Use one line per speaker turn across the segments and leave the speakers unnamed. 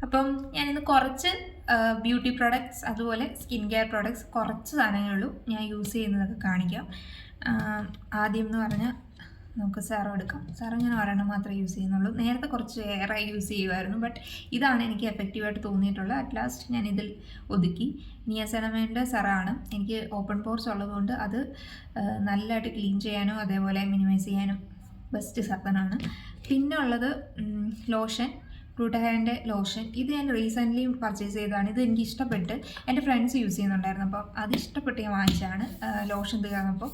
അപ്പം ഞാനിന്ന് കുറച്ച് ബ്യൂട്ടി പ്രോഡക്ട്സ് അതുപോലെ സ്കിൻ കെയർ പ്രോഡക്ട്സ് കുറച്ച് സാധനങ്ങളുള്ളൂ ഞാൻ യൂസ് ചെയ്യുന്നതൊക്കെ കാണിക്കാം. ആദ്യം എന്ന് പറഞ്ഞാൽ നമുക്ക് സെറം എടുക്കാം. സെറം ഞാൻ ഒരെണ്ണം മാത്രമേ യൂസ് ചെയ്യുന്നുള്ളൂ. നേരത്തെ കുറച്ച് ഏറെ യൂസ് ചെയ്യുമായിരുന്നു, ബട്ട് ഇതാണ് എനിക്ക് എഫക്റ്റീവായിട്ട് തോന്നിയിട്ടുള്ളത്. അറ്റ് ലാസ്റ്റ് ഞാൻ ഇതിൽ ഒതുക്കി. നിയാസിനമൈഡിൻ്റെ സെറമാണ്. എനിക്ക് ഓപ്പൺ പോർസ് ഉള്ളതുകൊണ്ട് അത് നല്ലതായിട്ട് ക്ലീൻ ചെയ്യാനും അതേപോലെ മിനിമൈസ് ചെയ്യാനും ബെസ്റ്റ് സാധനമാണ്. പിന്നെ ഉള്ളത് ലോഷൻ, ഗ്ലൂട്ടാഹയറിൻ്റെ ലോഷൻ. ഇത് ഞാൻ റീസെൻ്റ്ലി പർച്ചേസ് ചെയ്തതാണ്. ഇത് എനിക്ക് ഇഷ്ടപ്പെട്ട് എൻ്റെ ഫ്രണ്ട്സ് യൂസ് ചെയ്യുന്നുണ്ടായിരുന്നു, അപ്പോൾ അത് ഇഷ്ടപ്പെട്ട് ഞാൻ വാങ്ങിച്ചതാണ് ലോഷൻ തീർന്നപ്പോൾ.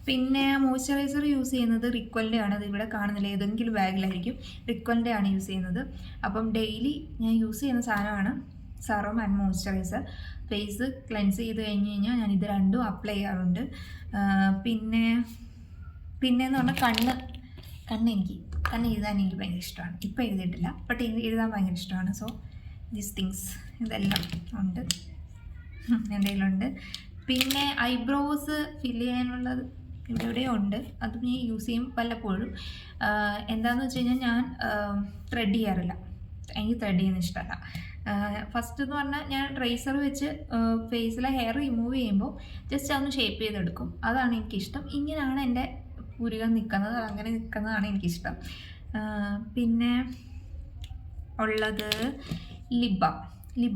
പിന്നെ മോയ്സ്ചറൈസർ യൂസ് ചെയ്യുന്നത് റിക്വലിൻ്റെ ആണ്. അത് ഇവിടെ കാണുന്നില്ല, ഏതെങ്കിലും ബാഗിലായിരിക്കും. റിക്വലിൻ്റെ ആണ് യൂസ് ചെയ്യുന്നത്. അപ്പം ഡെയിലി ഞാൻ യൂസ് ചെയ്യുന്ന സാധനമാണ് serum and moisturiser. Face cleanse ചെയ്ത് കഴിഞ്ഞ് കഴിഞ്ഞാൽ ഞാൻ ഇത് രണ്ടും അപ്ലൈ ചെയ്യാറുണ്ട്. പിന്നെയെന്ന് പറഞ്ഞാൽ കണ്ണ് എഴുതാൻ എനിക്ക് ഭയങ്കര ഇഷ്ടമാണ്. ഇപ്പോൾ എഴുതിയിട്ടില്ല, ബട്ട് എഴുതാൻ ഭയങ്കര ഇഷ്ടമാണ്. സോ ദീസ് തിങ്സ് ഇതെല്ലാം ഉണ്ട്, എൻ്റെ കയ്യിലുണ്ട്. പിന്നെ ഐബ്രോസ് ഫില്ല് ചെയ്യാനുള്ളത് ഇവിടെ ഉണ്ട്. അതും ഞാൻ യൂസ് ചെയ്യും വല്ലപ്പോഴും. എന്താണെന്ന് വെച്ച് കഴിഞ്ഞാൽ ഞാൻ ത്രെഡ് ചെയ്യാറില്ല. എനിക്ക് ത്രെഡ് ചെയ്യുന്ന ഇഷ്ടമല്ല. ഫസ്റ്റ് എന്ന് പറഞ്ഞാൽ ഞാൻ റേസർ വെച്ച് ഫേസിലെ ഹെയർ റിമൂവ് ചെയ്യുമ്പോൾ ജസ്റ്റ് അതൊന്ന് ഷേപ്പ് ചെയ്തെടുക്കും. അതാണ് എനിക്കിഷ്ടം. ഇങ്ങനെയാണ് എൻ്റെ പുരുകം നിൽക്കുന്നത്, അങ്ങനെ നിൽക്കുന്നതാണ് എനിക്കിഷ്ടം. പിന്നെ ഉള്ളത് ലിപ്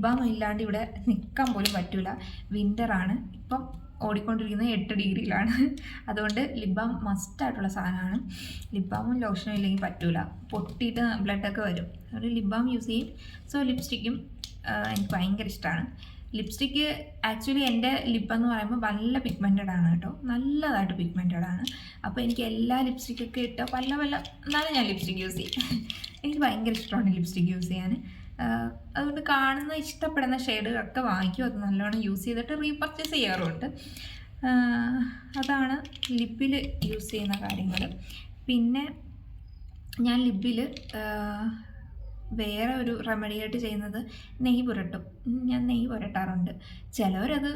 ബാം ഇല്ലാണ്ട് ഇവിടെ നിൽക്കാൻ പോലും പറ്റില്ല. വിൻ്ററാണ്, ഇപ്പം ഓടിക്കൊണ്ടിരിക്കുന്നത് 8 ഡിഗ്രിയിലാണ്. അതുകൊണ്ട് ലിപ് ബാം മസ്റ്റായിട്ടുള്ള സാധനമാണ്. ലിപ് ബാമും ലോഷനും ഇല്ലെങ്കിൽ പറ്റില്ല, പൊട്ടിയിട്ട് ബ്ലഡൊക്കെ വരും. അതുകൊണ്ട് ലിപ് ബാം യൂസ് ചെയ്യും. സോ ലിപ്സ്റ്റിക്കും എനിക്ക് ഭയങ്കര ഇഷ്ടമാണ്. ലിപ്സ്റ്റിക്ക് ആക്ച്വലി എൻ്റെ ലിപ്പെന്ന് പറയുമ്പോൾ നല്ല പിഗ്മെൻറ്റഡ് ആണ് കേട്ടോ, നല്ലതായിട്ട് പിഗ്മെൻറ്റഡ് ആണ്. അപ്പോൾ എനിക്ക് എല്ലാ ലിപ്സ്റ്റിക്കൊക്കെ ഇട്ട് എന്നാലും ഞാൻ ലിപ്സ്റ്റിക്ക് യൂസ് ചെയ്യും. എനിക്ക് ഭയങ്കര ഇഷ്ടമാണ് ലിപ്സ്റ്റിക്ക് യൂസ് ചെയ്യാൻ. അതുകൊണ്ട് ഇഷ്ടപ്പെടുന്ന ഷെയ്ഡുകളൊക്കെ വാങ്ങിക്കും. അത് നല്ലോണം യൂസ് ചെയ്തിട്ട് റീപർച്ചേസ് ചെയ്യാറുണ്ട്. അതാണ് ലിപ്പിൽ യൂസ് ചെയ്യുന്ന കാര്യങ്ങൾ. പിന്നെ ഞാൻ ലിപ്പിൽ വേറെ ഒരു റെമഡിയായിട്ട് ചെയ്യുന്നത് നെയ്യ് പുരട്ടും. ഞാൻ നെയ്യ് പുരട്ടാറുണ്ട്. ചിലവരത്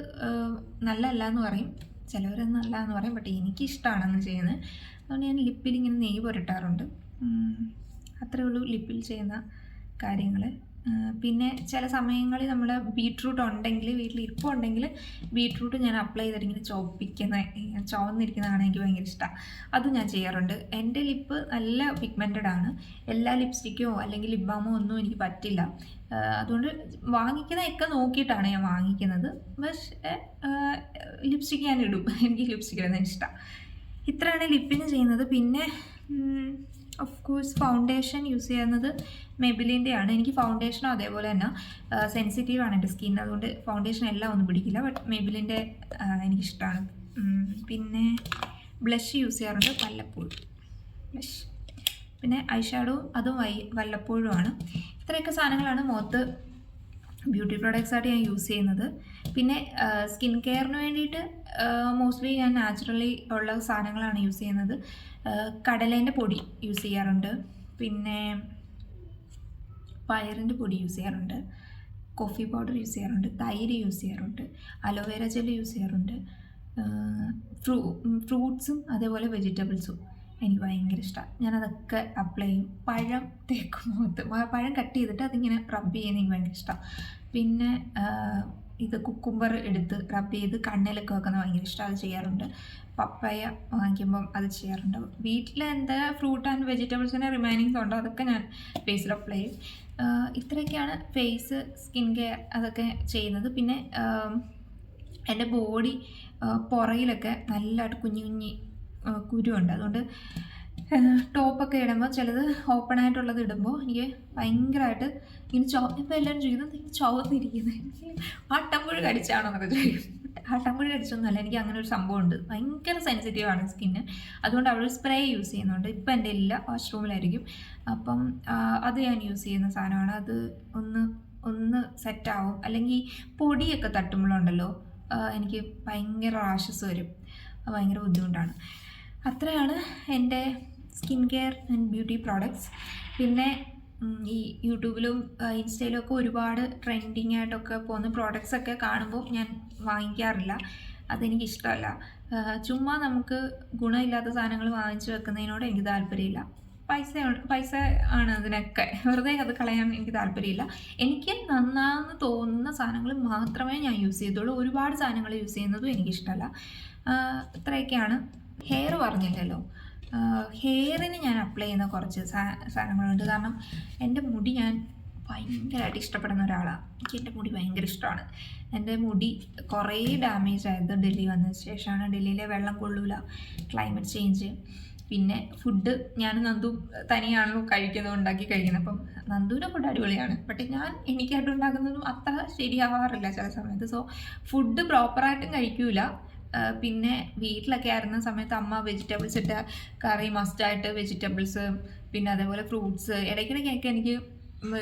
നല്ലതല്ല എന്ന് പറയും, ചിലവരത് നല്ലതെന്ന് പറയും, ബട്ട് എനിക്കിഷ്ടമാണെന്ന് ചെയ്യുന്നത്. അതുകൊണ്ട് ഞാൻ ലിപ്പിൽ ഇങ്ങനെ നെയ്യ് പുരട്ടാറുണ്ട്. അത്രയേ ഉള്ളൂ ലിപ്പിൽ ചെയ്യുന്ന കാര്യങ്ങൾ. പിന്നെ ചില സമയങ്ങളിൽ നമ്മൾ ബീട്രൂട്ട് ഉണ്ടെങ്കിൽ, വീട്ടിലിരിപ്പുണ്ടെങ്കിൽ ബീട്രൂട്ട് ഞാൻ അപ്ലൈ ചെയ്തിട്ട് ഇങ്ങനെ ചുവന്നിരിക്കുന്നതാണ് എനിക്ക് ഭയങ്കര ഇഷ്ടമാണ്. അത് ഞാൻ ചെയ്യാറുണ്ട്. എൻ്റെ ലിപ്പ് നല്ല പിഗ്മെൻറ്റഡ് ആണ്. എല്ലാ ലിപ്സ്റ്റിക്കോ അല്ലെങ്കിൽ ലിപ് ബാമോ ഒന്നും എനിക്ക് പറ്റില്ല. അതുകൊണ്ട് വാങ്ങിക്കുന്നതൊക്കെ നോക്കിയിട്ടാണ് ഞാൻ വാങ്ങിക്കുന്നത്. പക്ഷേ ലിപ്സ്റ്റിക്ക് ഞാൻ ഇടും, എനിക്ക് ലിപ്സ്റ്റിക്ക് ഇടുന്നത് ഇഷ്ടമാണ്. ഇത്രയാണ് ലിപ്പിന് ചെയ്യുന്നത്. പിന്നെ ഓഫ് കോഴ്സ് ഫൗണ്ടേഷൻ യൂസ് ചെയ്യുന്നത് മെബിലിൻ്റെ ആണ്. എനിക്ക് ഫൗണ്ടേഷനും അതേപോലെ തന്നെ സെൻസിറ്റീവാണ് എൻ്റെ സ്കിൻ, അതുകൊണ്ട് ഫൗണ്ടേഷൻ എല്ലാം ഒന്നും പിടിക്കില്ല. ബട്ട് മെബിലിൻ്റെ എനിക്കിഷ്ടമാണ്. പിന്നെ ബ്ലഷ് യൂസ് ചെയ്യാറുണ്ട് വല്ലപ്പോഴും, ബ്ലഷ്. പിന്നെ ഐ ഷാഡോവും അതും വല്ലപ്പോഴുമാണ്. ഇത്രയൊക്കെ സാധനങ്ങളാണ് മുഖത്ത് ബ്യൂട്ടി പ്രോഡക്ട്സ് ആയിട്ട് ഞാൻ യൂസ് ചെയ്യുന്നത്. പിന്നെ സ്കിൻ കെയറിന് വേണ്ടിയിട്ട് മോസ്റ്റ്ലി ഞാൻ നാച്ചുറലി ഉള്ള സാധനങ്ങളാണ് യൂസ് ചെയ്യുന്നത്. കടലേൻ്റെ പൊടി യൂസ് ചെയ്യാറുണ്ട്. പിന്നെ പയറിൻ്റെ പൊടി യൂസ് ചെയ്യാറുണ്ട്. കോഫി പൗഡർ യൂസ് ചെയ്യാറുണ്ട്. തൈര് യൂസ് ചെയ്യാറുണ്ട്. അലോവേര ജെൽ യൂസ് ചെയ്യാറുണ്ട്. ഫ്രൂട്ട്സും അതേപോലെ വെജിറ്റബിൾസും എനിക്ക് ഭയങ്കര ഇഷ്ടമാണ്. ഞാനതൊക്കെ അപ്ലൈ ചെയ്യും. പഴം തേക്കും മുഖത്ത്. പഴം കട്ട് ചെയ്തിട്ട് അതിങ്ങനെ റബ്ബ് ചെയ്യുന്നത് എനിക്ക് ഭയങ്കര ഇഷ്ടമാണ്. പിന്നെ ഇത് കുക്കുംബർ എടുത്ത് റബ്ബ് ചെയ്ത് കണ്ണിലൊക്കെ വെക്കുന്നത് ഭയങ്കര ഇഷ്ടം, അത് ചെയ്യാറുണ്ട്. പപ്പായ വാങ്ങിക്കുമ്പം അത് ചെയ്യാറുണ്ട്. വീട്ടിൽ എന്താ ഫ്രൂട്ട് ആൻഡ് വെജിറ്റബിൾസിൻ്റെ റിമൈനിങ്സ് ഉണ്ടോ അതൊക്കെ ഞാൻ ഫേസിൽ അപ്ലൈ ചെയ്യും. ഇത്രയൊക്കെയാണ് ഫേസ് സ്കിൻ കെയർ അതൊക്കെ ചെയ്യുന്നത്. പിന്നെ എൻ്റെ ബോഡി പുറകിലൊക്കെ നല്ലതായിട്ട് കുഞ്ഞി കുരുവുണ്ട്. അതുകൊണ്ട് ടോപ്പൊക്കെ ഇടുമ്പോൾ ചിലത് ഓപ്പൺ ആയിട്ടുള്ളത് ഇടുമ്പോൾ എനിക്ക് ഭയങ്കരമായിട്ട് ഇങ്ങനെ ഇപ്പോൾ എല്ലാവരും ചോദിക്കുന്നത് ചുവന്നിരിക്കുന്നത് ആട്ടമ്പുഴ കടിച്ചാണോ എന്നൊക്കെ ചോദിക്കും. ആട്ടമ്പുഴ കടിച്ചൊന്നുമല്ല, എനിക്ക് അങ്ങനെ ഒരു സംഭവം ഉണ്ട്. ഭയങ്കര സെൻസിറ്റീവാണ് സ്കിന്ന്. അതുകൊണ്ട് അവിടെ ഒരു സ്പ്രേ യൂസ് ചെയ്യുന്നുണ്ട്. ഇപ്പം എൻ്റെ എല്ലാ വാഷ്റൂമിലായിരിക്കും. അപ്പം അത് ഞാൻ യൂസ് ചെയ്യുന്ന സാധനമാണ്. അത് ഒന്ന് സെറ്റാവും. അല്ലെങ്കിൽ പൊടിയൊക്കെ തട്ടുമ്പോഴുണ്ടല്ലോ എനിക്ക് ഭയങ്കര റാഷസ് വരും, ഭയങ്കര ബുദ്ധിമുട്ടാണ്. അത്രയാണ് എൻ്റെ skin care and beauty products. പിന്നെ ഈ യൂട്യൂബിലും ഇൻസ്റ്റയിലും ഒക്കെ ഒരുപാട് ട്രെൻഡിങ് ആയിട്ടൊക്കെ പോകുന്ന പ്രോഡക്ട്സൊക്കെ കാണുമ്പോൾ ഞാൻ വാങ്ങിക്കാറില്ല. അതെനിക്കിഷ്ടമല്ല. ചുമ്മാ നമുക്ക് ഗുണമില്ലാത്ത സാധനങ്ങൾ വാങ്ങിച്ച് വെക്കുന്നതിനോട് എനിക്ക് താല്പര്യമില്ല. പൈസ ആണ് അതിനൊക്കെ, വെറുതെ അത് കളയാൻ എനിക്ക് താല്പര്യമില്ല. എനിക്ക് നന്നാന്ന് തോന്നുന്ന സാധനങ്ങൾ മാത്രമേ ഞാൻ യൂസ് ചെയ്തുള്ളൂ. ഒരുപാട് സാധനങ്ങൾ യൂസ് ചെയ്യുന്നതും എനിക്കിഷ്ടമല്ല. ഇത്രയൊക്കെയാണ്. ഹെയർ പറഞ്ഞില്ലല്ലോ. ഹെയറിന് ഞാൻ അപ്ലൈ ചെയ്യുന്ന കുറച്ച് സാധനങ്ങളുണ്ട്. കാരണം എൻ്റെ മുടി ഞാൻ ഭയങ്കരമായിട്ട് ഇഷ്ടപ്പെടുന്ന ഒരാളാണ്. എനിക്ക് എൻ്റെ മുടി ഭയങ്കര ഇഷ്ടമാണ്. എൻ്റെ മുടി കുറേ ഡാമേജ് ആയത് ഡൽഹി വന്നതിന് ശേഷമാണ്. ഡൽഹിയിലെ വെള്ളം കൊള്ളൂല, ക്ലൈമറ്റ് ചേഞ്ച്, പിന്നെ ഫുഡ് ഞാൻ നന്ദു തനിയാണല്ലോ കഴിക്കുന്നത്, ഉണ്ടാക്കി കഴിക്കുന്നത്. അപ്പം നന്ദുവിൻ്റെ ഫുഡ് അടിപൊളിയാണ്, ബട്ട് എനിക്കായിട്ട് ഉണ്ടാക്കുന്നതും അത്ര ശരിയാവാറില്ല ചില സമയത്ത്. സോ ഫുഡ് പ്രോപ്പറായിട്ടും കഴിക്കൂല. പിന്നെ വീട്ടിലൊക്കെ ആയിരുന്ന സമയത്ത് അമ്മ വെജിറ്റബിൾസ് ഇട്ട കറി മസ്റ്റായിട്ട് വെജിറ്റബിൾസ്, പിന്നെ അതേപോലെ ഫ്രൂട്ട്സ്, ഇടയ്ക്കിടയ്ക്കൊക്കെ എനിക്ക്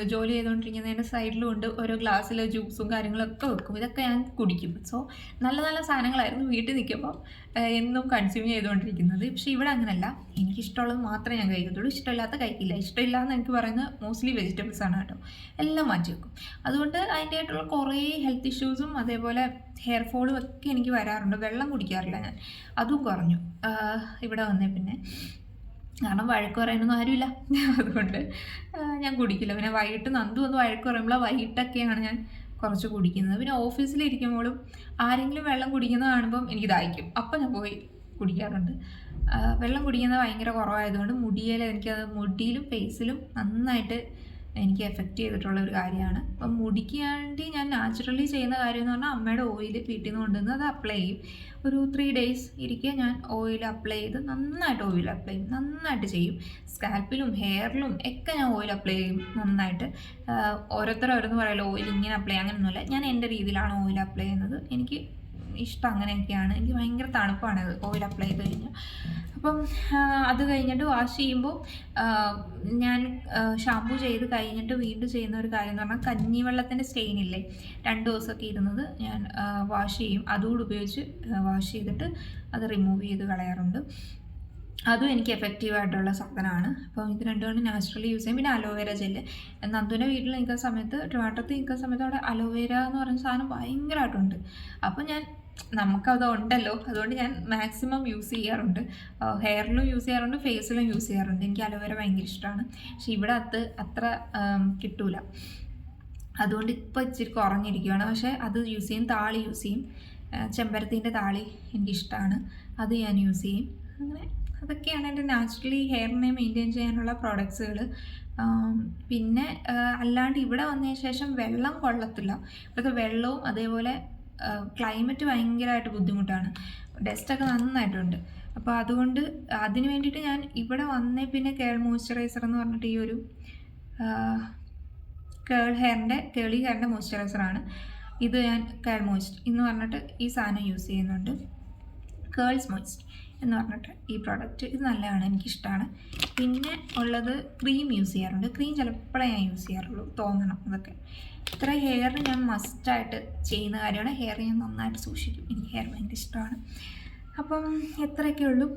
ജോലി ചെയ്തുകൊണ്ടിരിക്കുന്നതിൻ്റെ സൈഡിലും ഉണ്ട് ഓരോ ഗ്ലാസ്സിൽ ജ്യൂസും കാര്യങ്ങളൊക്കെ വെക്കും. ഇതൊക്കെ ഞാൻ കുടിക്കും. സോ നല്ല നല്ല സാധനങ്ങളായിരുന്നു വീട്ടിൽ നിൽക്കുമ്പോൾ എന്നും കൺസ്യൂം ചെയ്തുകൊണ്ടിരിക്കുന്നത്. പക്ഷേ ഇവിടെ അങ്ങനെയല്ല. എനിക്കിഷ്ടമുള്ളത് മാത്രമേ ഞാൻ കഴിക്കത്തുള്ളൂ, ഇഷ്ടമില്ലാത്ത കഴിക്കില്ല. ഇഷ്ടമില്ല എന്ന് എനിക്ക് പറയുന്നത് മോസ്റ്റ്ലി വെജിറ്റബിൾസ് ആണ് കേട്ടോ. എല്ലാം മാറ്റി വെക്കും. അതുകൊണ്ട് അതിൻ്റെതായിട്ടുള്ള കുറേ ഹെൽത്ത് ഇഷ്യൂസും അതേപോലെ ഹെയർ ഫോളും ഒക്കെ എനിക്ക് വരാറുണ്ട്. വെള്ളം കുടിക്കാറില്ല ഞാൻ, അതും കുറഞ്ഞു ഇവിടെ വന്നേ പിന്നെ. കാരണം വഴക്ക് പറയാനൊന്നും ആരുമില്ല, അതുകൊണ്ട് ഞാൻ കുടിക്കില്ല. പിന്നെ വൈകിട്ട് നന്ദു ഒന്ന് വഴക്ക് പറയുമ്പോൾ വൈകിട്ടൊക്കെയാണ് ഞാൻ കുറച്ച് കുടിക്കുന്നത്. പിന്നെ ഓഫീസിലിരിക്കുമ്പോഴും ആരെങ്കിലും വെള്ളം കുടിക്കുന്നത് കാണുമ്പം എനിക്ക് ദാഹിക്കും, അപ്പം ഞാൻ പോയി കുടിക്കാറുണ്ട്. വെള്ളം കുടിക്കുന്നത് ഭയങ്കര കുറവായതുകൊണ്ട് എനിക്കത് മുടിയിലും ഫേസിലും നന്നായിട്ട് എനിക്ക് എഫക്റ്റ് ചെയ്തിട്ടുള്ള ഒരു കാര്യമാണ്. അപ്പം മുടിക്ക് വേണ്ടി ഞാൻ നാച്ചുറലി ചെയ്യുന്ന കാര്യം എന്ന് പറഞ്ഞാൽ അമ്മയുടെ ഓയിൽ വീട്ടിൽ നിന്ന് കൊണ്ടുവന്ന് അത് അപ്ലൈ ചെയ്യും. ഒരു 3 days ഇരിക്കുക ഞാൻ ഓയിൽ അപ്ലൈ ചെയ്ത് നന്നായിട്ട് ഓയിൽ അപ്ലൈ ചെയ്യും, നന്നായിട്ട് ചെയ്യും. സ്കാൽപ്പിലും ഹെയറിലും ഒക്കെ ഞാൻ ഓയിൽ അപ്ലൈ ചെയ്യും നന്നായിട്ട്. ഓരോരുത്തരോരോന്ന് പറയുമല്ലോ ഓയിൽ ഇങ്ങനെ അപ്ലൈ അങ്ങനെയൊന്നുമില്ല. ഞാൻ എൻ്റെ രീതിയിലാണ് ഓയിൽ അപ്ലൈ ചെയ്യുന്നത്. എനിക്ക് ഇഷ്ടം അങ്ങനെയൊക്കെയാണ്. എനിക്ക് ഭയങ്കര തണുപ്പാണത് ഓയിൽ അപ്ലൈ ചെയ്ത് കഴിഞ്ഞാൽ. അപ്പം അത് കഴിഞ്ഞിട്ട് വാഷ് ചെയ്യുമ്പോൾ ഞാൻ ഷാമ്പു ചെയ്ത് കഴിഞ്ഞിട്ട് വീണ്ടും ചെയ്യുന്ന ഒരു കാര്യം എന്ന് പറഞ്ഞാൽ കഞ്ഞിവെള്ളത്തിൻ്റെ സ്റ്റെയിനില്ലേ 2 ദിവസമൊക്കെ ഇരുന്നത് ഞാൻ വാഷ് ചെയ്യും. അതുകൂടി ഉപയോഗിച്ച് വാഷ് ചെയ്തിട്ട് അത് റിമൂവ് ചെയ്ത് കളയാറുണ്ട്. അതും എനിക്ക് എഫക്റ്റീവായിട്ടുള്ള സാധനമാണ്. അപ്പം ഇത് രണ്ടുകൊണ്ട് നാച്ചുറലി യൂസ് ചെയ്യും. പിന്നെ അലോവേര ജെല്ല്. നന്ദുവിൻ്റെ വീട്ടിൽ നിൽക്കുന്ന സമയത്ത്, ട്രിവാൻഡ്രത്ത് നിൽക്കുന്ന സമയത്ത് അവിടെ അലോവേര എന്ന് പറയുന്ന സാധനം ഭയങ്കരമായിട്ടുണ്ട്. അപ്പം നമുക്കത് ഉണ്ടല്ലോ, അതുകൊണ്ട് ഞാൻ മാക്സിമം യൂസ് ചെയ്യാറുണ്ട്. ഹെയറിലും യൂസ് ചെയ്യാറുണ്ട്, ഫേസിലും യൂസ് ചെയ്യാറുണ്ട്. എനിക്ക് അലോവേര ഭയങ്കര ഇഷ്ടമാണ്. പക്ഷെ ഇവിടെ അത്ര കിട്ടൂല, അതുകൊണ്ട് ഇപ്പോൾ ഇച്ചിരി കുറഞ്ഞിരിക്കുകയാണ്. പക്ഷേ അത് യൂസ് ചെയ്യും. താളി യൂസ് ചെയ്യും. ചെമ്പരത്തിൻ്റെ താളി എനിക്കിഷ്ടമാണ്, അത് ഞാൻ യൂസ് ചെയ്യും. അങ്ങനെ അതൊക്കെയാണ് എൻ്റെ നാച്ചുറലി ഹെയറിനെ മെയിൻറ്റെയിൻ ചെയ്യാനുള്ള പ്രോഡക്ട്സുകൾ. പിന്നെ അല്ലാണ്ട് ഇവിടെ വന്നതിന് ശേഷം വെള്ളം കൊള്ളത്തില്ല. ഇപ്പോഴത്തെ വെള്ളവും അതേപോലെ ക്ലൈമറ്റ് ഭയങ്കരമായിട്ട് ബുദ്ധിമുട്ടാണ്. ഡസ്റ്റൊക്കെ നന്നായിട്ടുണ്ട്. അപ്പോൾ അതുകൊണ്ട് അതിന് വേണ്ടിയിട്ട് ഞാൻ ഇവിടെ വന്നേ പിന്നെ കേൾ മോയ്സ്ചറൈസർ എന്ന് പറഞ്ഞിട്ട് ഈ ഒരു കേളി ഹെയറിൻ്റെ മോയ്സ്ചറൈസറാണ് ഇത്. ഞാൻ കേൾ മോയ്സ്റ്റ് എന്ന് പറഞ്ഞിട്ട് ഈ സാധനം യൂസ് ചെയ്യുന്നുണ്ട്. കേൾസ് മോയ്സ്റ്റ് എന്ന് പറഞ്ഞിട്ട് ഈ പ്രോഡക്റ്റ്, ഇത് നല്ലതാണ്, എനിക്കിഷ്ടമാണ്. പിന്നെ ഉള്ളത് ക്രീം യൂസ് ചെയ്യാറുണ്ട്. ക്രീം ചിലപ്പോഴേ ഞാൻ യൂസ് ചെയ്യാറുള്ളൂ, തോന്നണം. അതൊക്കെ ഇത്ര ഹെയർ ഞാൻ മസ്റ്റായിട്ട് ചെയ്യുന്ന കാര്യമാണ്. ഹെയർ ഞാൻ നന്നായിട്ട് സൂക്ഷിക്കും, എനിക്ക് ഹെയർ ഭയങ്കര ഇഷ്ടമാണ്. അപ്പം എത്രയൊക്കെ ഉള്ളൂ.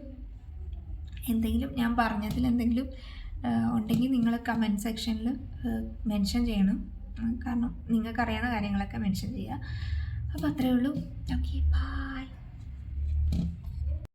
എന്തെങ്കിലും ഞാൻ പറഞ്ഞതിൽ എന്തെങ്കിലും ഉണ്ടെങ്കിൽ നിങ്ങൾ കമൻറ്റ് സെക്ഷനിൽ മെൻഷൻ ചെയ്യണം. കാരണം നിങ്ങൾക്കറിയാവുന്ന കാര്യങ്ങളൊക്കെ മെൻഷൻ ചെയ്യുക. അപ്പോൾ അത്രയേ ഉള്ളൂ. Okay, by.